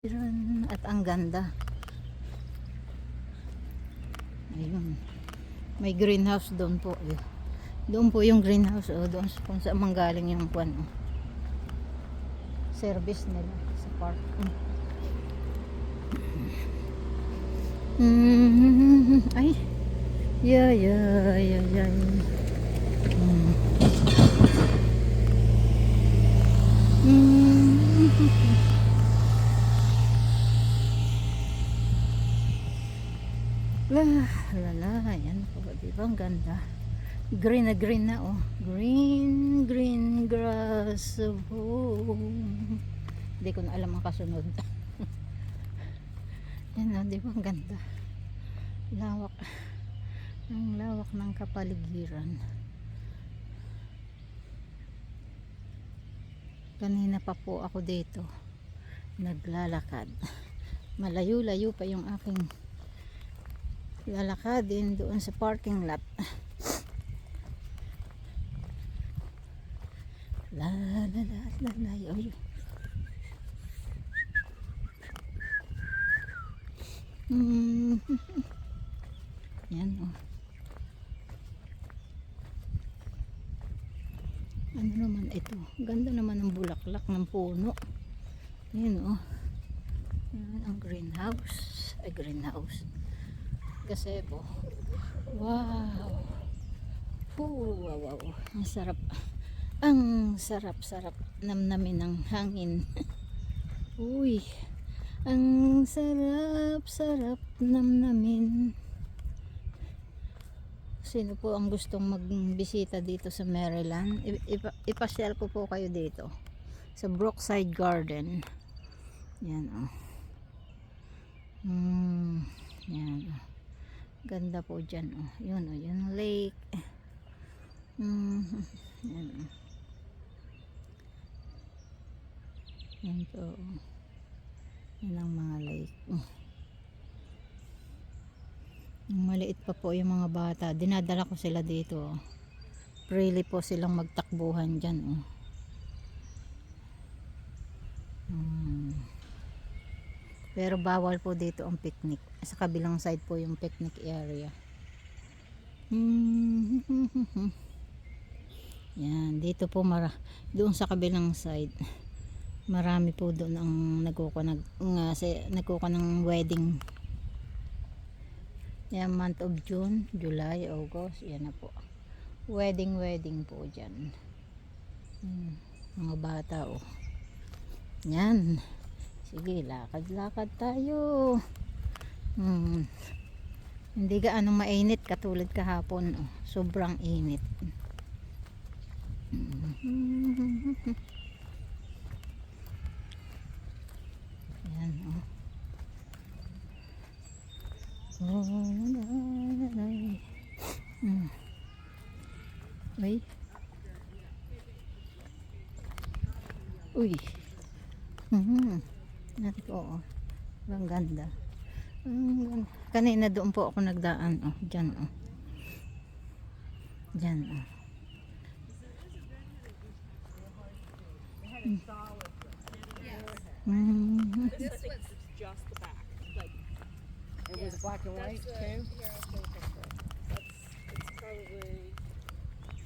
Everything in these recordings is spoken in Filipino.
At ang ganda. Ayun. May greenhouse doon po. Doon po yung greenhouse. Doon kung saan manggaling yung kwan. Service nila sa park. Ay. Yeah. Yan po, diba ang ganda. Green na green na green grass of home. Hindi ko na alam ang kasunod. Yan diba ang ganda. Lawak. Ang lawak ng kapaligiran. Kanina pa po ako dito naglalakad. Malayo-layo pa yung aking lalakadin doon sa parking lot. La. Yan ano naman ito, ganda naman ng bulaklak ng puno. Yan yan ang greenhouse. Gazebo. Wow. Ang sarap namnamin ng hangin. Uy, ang sarap namnamin. Sino po ang gustong magbisita dito sa Maryland, ipasyal ko po kayo dito sa Brookside Garden. Yan yan ganda po dyan yun yung lake. Yan po yan ang mga lake. Maliit pa po yung mga bata, dinadala ko sila dito. Freely po silang magtakbuhan dyan pero bawal po dito ang picnic. Sa kabilang side po yung picnic area. Yan, dito po doon sa kabilang side marami po doon ang nagkukuha ng wedding. Yan, month of June, July, August, yan na po. Wedding po dyan. Mga bata yan. Sige, lakad tayo. Hindi gaano mainit katulad kahapon. Sobrang init. Yan Uy. Ang ganda. Kanina doon po ako nagdaan dyan This was just the back. Like it was black and white too. It's probably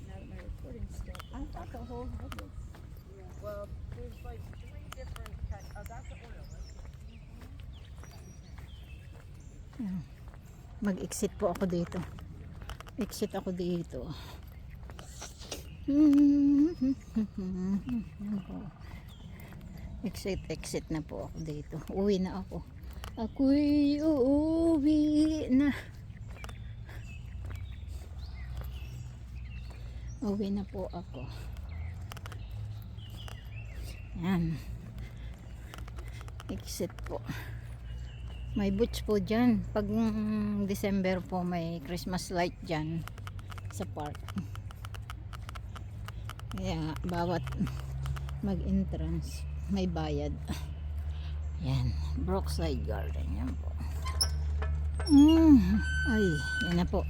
Now that my recording's still. I thought the whole head was. well. There's like 3 different kinds. That's the oil. Mag-exit po ako dito. Exit na po ako dito. Uwi na ako. Ako'y uuwi na. Uwi na po ako. Yan. Exit po. May boots po dyan. Pag December po may Christmas light dyan sa park. Kaya bawat mag-entrance may bayad. Yan, Brookside Garden yan po. Ay, yan na po.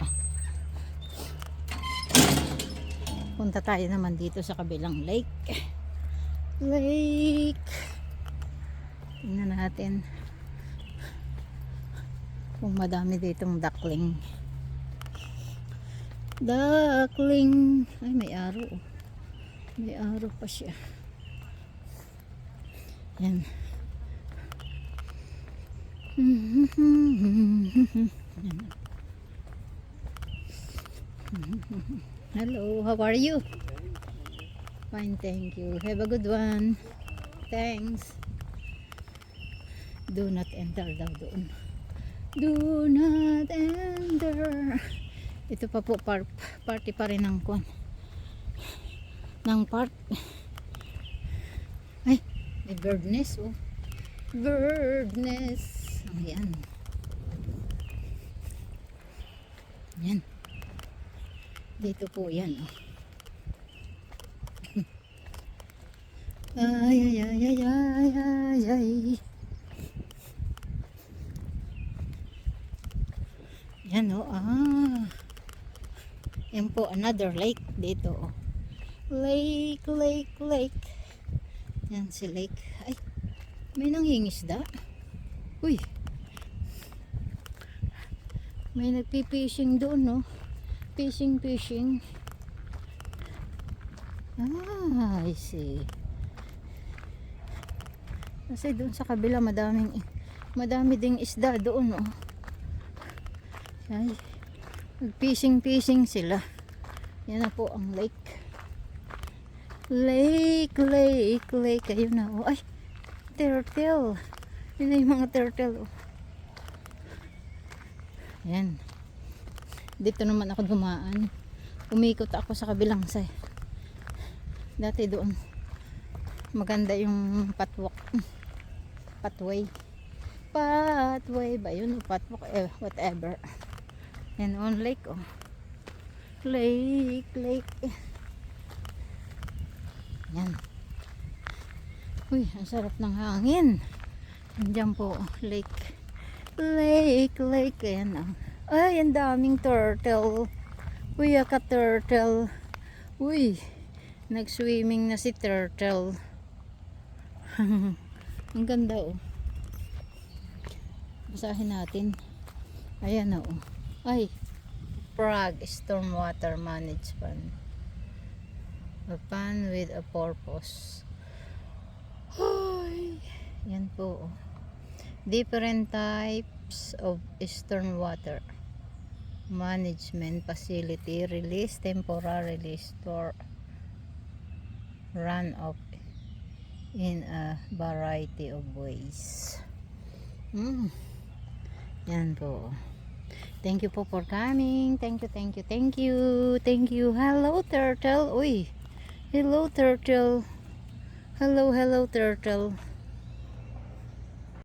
Punta tayo naman dito sa kabilang lake. Tingnan natin kung madami ditong duckling. Duckling. Ay, may araw. Oh. May araw pa siya. Yan. Yan. Hello, how are you? Fine, thank you. Have a good one. Thanks. Do not enter daw doon. Do not enter. Ito pa po party pa rin ng kwan. Ng park. Ay, may bird nest oh. Bird nest. Ayan. Yan. Dito po yan oh. Ay, ay, ay, ay, ay, ay, ay. Yan o, yan po, another lake dito o. Lake, lake, lake. Yan si lake. Ay, may nangingisda. Uy. May nagpipishing doon no. Fishing, fishing. I see. Kasi doon sa kabila madami ding isda doon oh. Ay, nag-fishing sila. Yan na po ang lake. Lake, lake, lake. Ayun na oh. Ay, turtle. Yun na yung mga turtle oh. Yan. Dito naman ako dumaan. Umikot ako sa kabilang side. Dati doon maganda yung pathway ba yun, patwalk whatever. Yan on lake oh. Lake yan. Uy, ang sarap ng hangin. Andiyan po lake. Ayan oh. Ay, ang daming turtle. Uy, turtle. Uy, nag-swimming na si turtle. Ang ganda oh. Basahin natin. Ayan oh. Ay, Prague Stormwater Management. A pan with a purpose. Ay, yan po oh. Different types of stormwater management facility release temporarily store runoff in a variety of ways. Yan po. Thank you po for coming. Thank you. Hello turtle. Uy, hello turtle. Hello turtle.